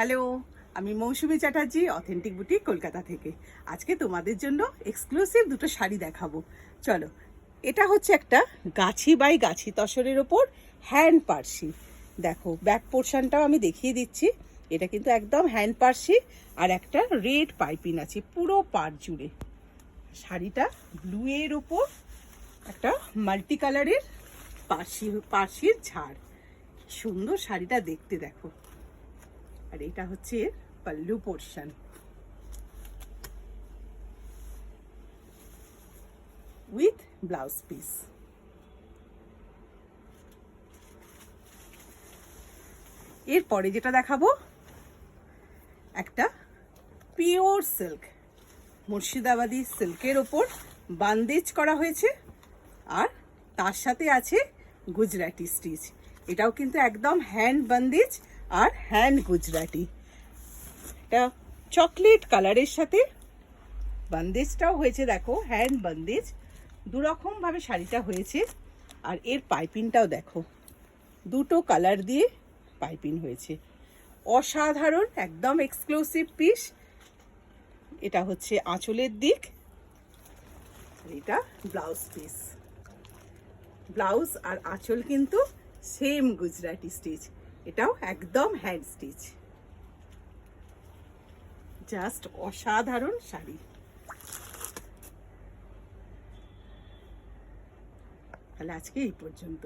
Hello, আমি মৌসুমী Chatterjee, authentic boutique Kolkata থেকে। আজকে তোমাদের জন্য এক্সক্লুসিভ দুটো শাড়ি দেখাবো। চলো, এটা হচ্ছে একটা গাছি বাই গাছি তসরের ওপর হ্যান্ড পার্সি। দেখো, ব্যাক পোর্শনটাও আমি দেখিয়ে দিচ্ছি। এটা কিন্তু একদম হ্যান্ড পার্সি আর একটা রেড পাইপিং আছে পুরো পাড় জুড়ে। শাড়িটা ব্লু এর ওপর একটা মাল্টি কালারের পার্সির ঝাড়। সুন্দর শাড়িটা দেখতে, দেখো। আর এটা হচ্ছে pallu portion. With blouse piece. এরপরে যেটা দেখাবো, একটা পিওর সিল্ক, মুর্শিদাবাদি সিল্কের ওপর বান্দেজ করা হয়েছে আর তার সাথে আছে গুজরাটি স্টিচ। এটাও কিন্তু একদম হ্যান্ড বান্দেজ আর হ্যান্ড গুজরাটি। এটা চকলেট কালারের সাথে বান্দেজটাও হয়েছে, দেখো হ্যান্ড বান্দেজ। দুরকম ভাবে শাড়িটা হয়েছে। আর এর পাইপিংটাও দেখো, দুটো কালার দিয়ে পাইপিং হয়েছে। অসাধারণ, একদম এক্সক্লুসিভ পিস। এটা হচ্ছে আঁচলের দিক, এটা ব্লাউজ পিস। ব্লাউজ আর আঁচল কিন্তু সেম গুজরাটি স্টিচ। এটাও একদম হ্যান্ড স্টিচ। জাস্ট অসাধারণ শাড়ি। তাহলে আজকে এই পর্যন্ত।